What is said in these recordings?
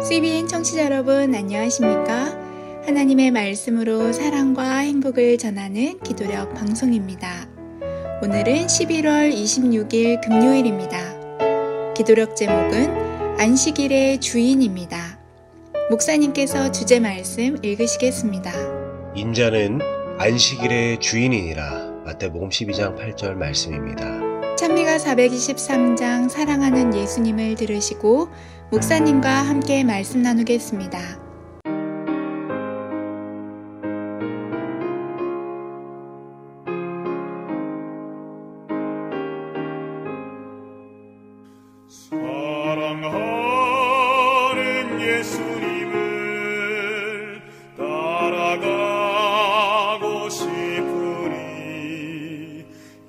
CBN 청취자 여러분 안녕하십니까? 하나님의 말씀으로 사랑과 행복을 전하는 기도력 방송입니다. 오늘은 11월 26일 금요일입니다. 기도력 제목은 안식일의 주인입니다. 목사님께서 주제 말씀 읽으시겠습니다. 인자는 안식일의 주인이니라. 마태복음 12장 8절 말씀입니다. 찬미가 423장 사랑하는 예수님을 들으시고 목사님과 함께 말씀 나누겠습니다. 사랑하는 예수님을 따라가고 싶으니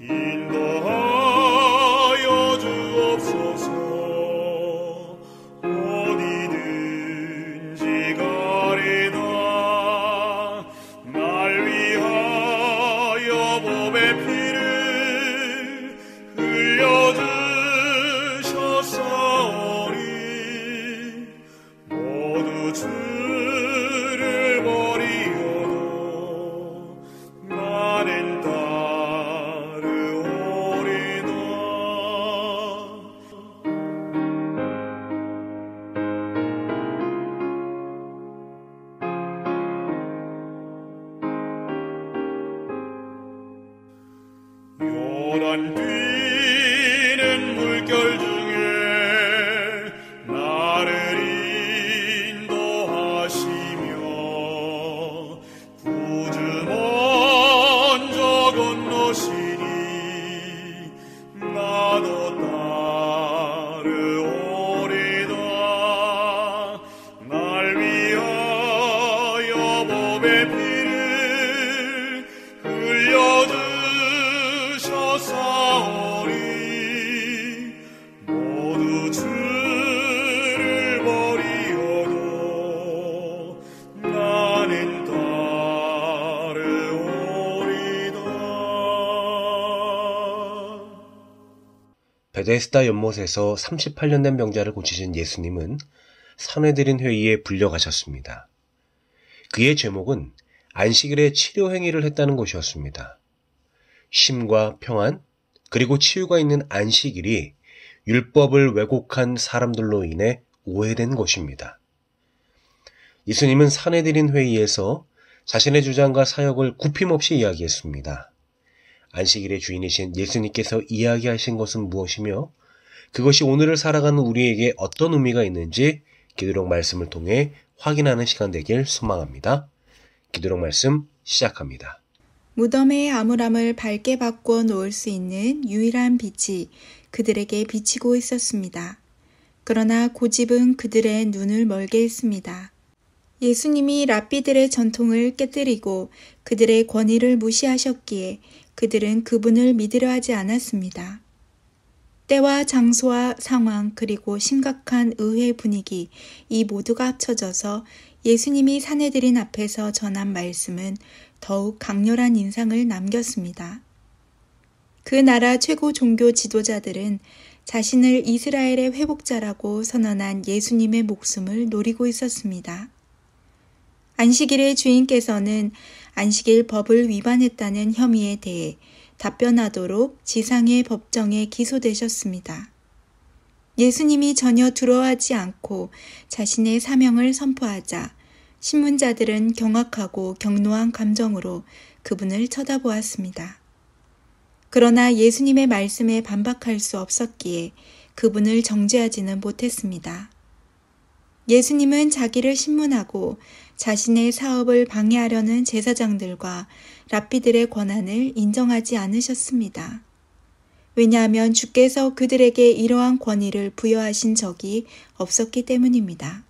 인도하여 주옵소서. 어디든지 가리나 날 위하여 몸의 피를 흘려주셨사오니 모두 주를 버리어도 나는 따르오리다. 요단 뛰는 물결 중에 나를 인도하시며 구주 먼저 건너시니 나도 따르오리다. 날 위하여 몸의 피를 흘려주셨사오니 모두 주를 버리어도 나는 따르오리다. 베데스다 연못에서 38년 된 병자를 고치신 예수님은 산헤드린 회의에 불려가셨습니다. 그의 제목은 안식일에 치료 행위를 했다는 것이었습니다. 쉼과 평안, 그리고 치유가 있는 안식일이 율법을 왜곡한 사람들로 인해 오해된 것입니다. 예수님은 산헤드린 회의에서 자신의 주장과 사역을 굽힘없이 이야기했습니다. 안식일의 주인이신 예수님께서 이야기하신 것은 무엇이며 그것이 오늘을 살아가는 우리에게 어떤 의미가 있는지 기도력 말씀을 통해 확인하는 시간 되길 소망합니다. 기도력 말씀 시작합니다. 무덤의 암울함을 밝게 바꾸어 놓을 수 있는 유일한 빛이 그들에게 비치고 있었습니다. 그러나 고집은 그들의 눈을 멀게 했습니다. 예수님이 랍비들의 전통을 깨뜨리고 그들의 권위를 무시하셨기에 그들은 그분을 믿으려 하지 않았습니다. 때와 장소와 상황 그리고 심각한 의회 분위기 이 모두가 합쳐져서 예수님이 산헤드린 앞에서 전한 말씀은 더욱 강렬한 인상을 남겼습니다. 그 나라 최고 종교 지도자들은 자신을 이스라엘의 회복자라고 선언한 예수님의 목숨을 노리고 있었습니다. 안식일의 주인께서는 안식일 법을 위반했다는 혐의에 대해 답변하도록 지상의 법정에 기소되셨습니다. 예수님이 전혀 두려워하지 않고 자신의 사명을 선포하자 신문자들은 경악하고 격노한 감정으로 그분을 쳐다보았습니다. 그러나 예수님의 말씀에 반박할 수 없었기에 그분을 정죄하지는 못했습니다. 예수님은 자기를 신문하고 자신의 사업을 방해하려는 제사장들과 랍비들의 권한을 인정하지 않으셨습니다. 왜냐하면 주께서 그들에게 이러한 권위를 부여하신 적이 없었기 때문입니다.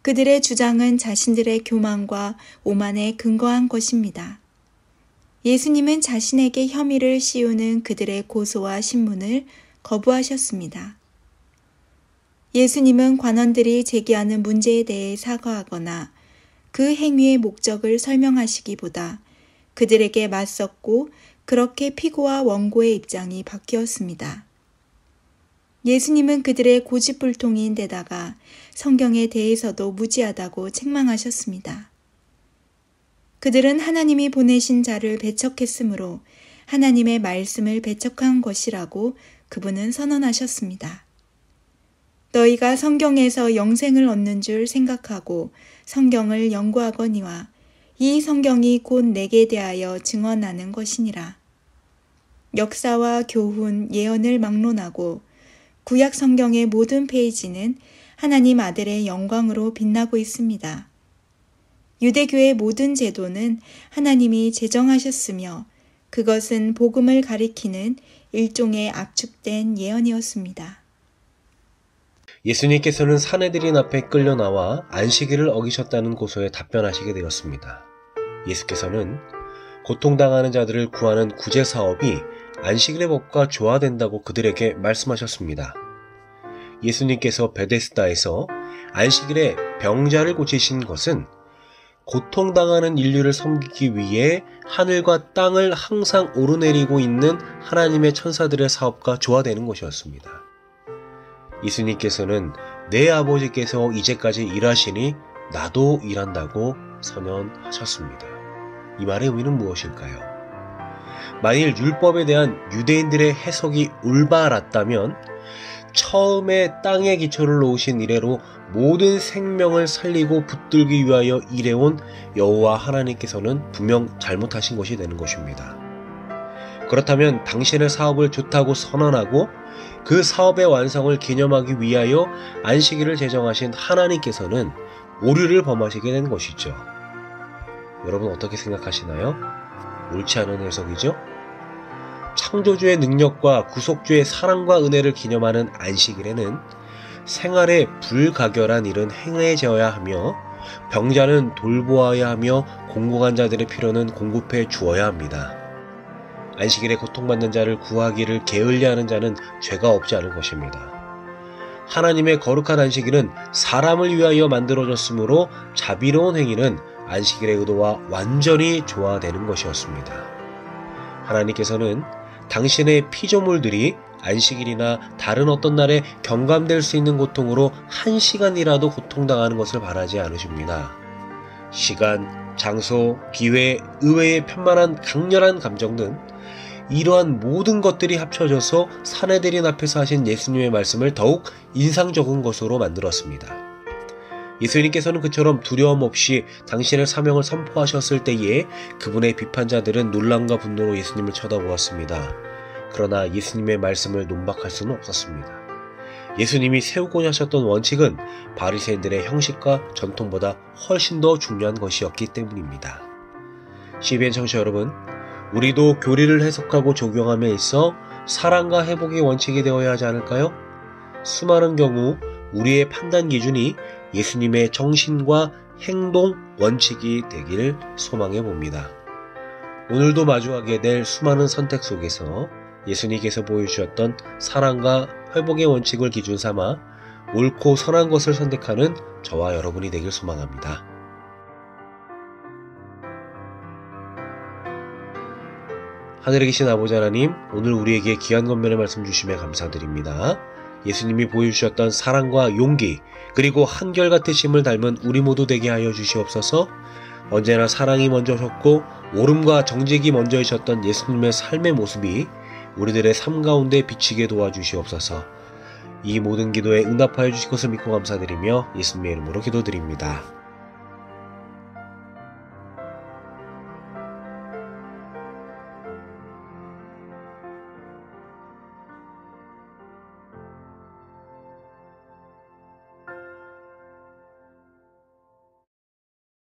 그들의 주장은 자신들의 교만과 오만에 근거한 것입니다. 예수님은 자신에게 혐의를 씌우는 그들의 고소와 신문을 거부하셨습니다. 예수님은 관원들이 제기하는 문제에 대해 사과하거나 그 행위의 목적을 설명하시기보다 그들에게 맞섰고 그렇게 피고와 원고의 입장이 바뀌었습니다. 예수님은 그들의 고집불통인 데다가 성경에 대해서도 무지하다고 책망하셨습니다. 그들은 하나님이 보내신 자를 배척했으므로 하나님의 말씀을 배척한 것이라고 그분은 선언하셨습니다. 너희가 성경에서 영생을 얻는 줄 생각하고 성경을 연구하거니와 이 성경이 곧 내게 대하여 증언하는 것이니라. 역사와 교훈, 예언을 막론하고 구약 성경의 모든 페이지는 하나님 아들의 영광으로 빛나고 있습니다. 유대교의 모든 제도는 하나님이 제정하셨으며 그것은 복음을 가리키는 일종의 압축된 예언이었습니다. 예수님께서는 사내들인 앞에 끌려 나와 안식일을 어기셨다는 고소에 답변하시게 되었습니다. 예수께서는 고통당하는 자들을 구하는 구제 사업이 안식일의 법과 조화된다고 그들에게 말씀하셨습니다. 예수님께서 베데스다에서 안식일에 병자를 고치신 것은 고통당하는 인류를 섬기기 위해 하늘과 땅을 항상 오르내리고 있는 하나님의 천사들의 사업과 조화되는 것이었습니다. 예수님께서는 내 아버지께서 이제까지 일하시니 나도 일한다고 선언하셨습니다. 이 말의 의미는 무엇일까요? 만일 율법에 대한 유대인들의 해석이 올바랐다면 처음에 땅에 기초를 놓으신 이래로 모든 생명을 살리고 붙들기 위하여 일해온 여호와 하나님께서는 분명 잘못하신 것이 되는 것입니다. 그렇다면 당신의 사업을 좋다고 선언하고 그 사업의 완성을 기념하기 위하여 안식일을 제정하신 하나님께서는 오류를 범하시게 된 것이죠. 여러분 어떻게 생각하시나요? 옳지 않은 해석이죠? 창조주의 능력과 구속주의 사랑과 은혜를 기념하는 안식일에는 생활에 불가결한 일은 행해져야 하며 병자는 돌보아야 하며 공고한 자들의 필요는 공급해 주어야 합니다. 안식일에 고통받는 자를 구하기를 게을리하는 자는 죄가 없지 않은 것입니다. 하나님의 거룩한 안식일은 사람을 위하여 만들어졌으므로 자비로운 행위는 안식일의 의도와 완전히 조화되는 것이었습니다. 하나님께서는 당신의 피조물들이 안식일이나 다른 어떤 날에 경감될 수 있는 고통으로 한 시간이라도 고통당하는 것을 바라지 않으십니다. 시간, 장소, 기회, 의외의 편만한 강렬한 감정 등 이러한 모든 것들이 합쳐져서 사내들인 앞에서 하신 예수님의 말씀을 더욱 인상적인 것으로 만들었습니다. 예수님께서는 그처럼 두려움 없이 당신의 사명을 선포하셨을 때에 그분의 비판자들은 놀람과 분노로 예수님을 쳐다보았습니다. 그러나 예수님의 말씀을 논박할 수는 없었습니다. 예수님이 세우고자 하셨던 원칙은 바리새인들의 형식과 전통보다 훨씬 더 중요한 것이었기 때문입니다. CBN 청취자 여러분, 우리도 교리를 해석하고 적용함에 있어 사랑과 회복의 원칙이 되어야 하지 않을까요? 수많은 경우 우리의 판단 기준이 예수님의 정신과 행동 원칙이 되길 소망해 봅니다. 오늘도 마주하게 될 수많은 선택 속에서 예수님께서 보여주셨던 사랑과 회복의 원칙을 기준 삼아 옳고 선한 것을 선택하는 저와 여러분이 되길 소망합니다. 하늘에 계신 아버지 하나님, 오늘 우리에게 귀한 권면의 말씀 주심에 감사드립니다. 예수님이 보여주셨던 사랑과 용기, 그리고 한결같으심을 닮은 우리 모두 되게 하여 주시옵소서. 언제나 사랑이 먼저셨고 옳음과 정직이 먼저이셨던 예수님의 삶의 모습이 우리들의 삶 가운데 비치게 도와주시옵소서. 이 모든 기도에 응답하여 주실 것을 믿고 감사드리며 예수님의 이름으로 기도드립니다.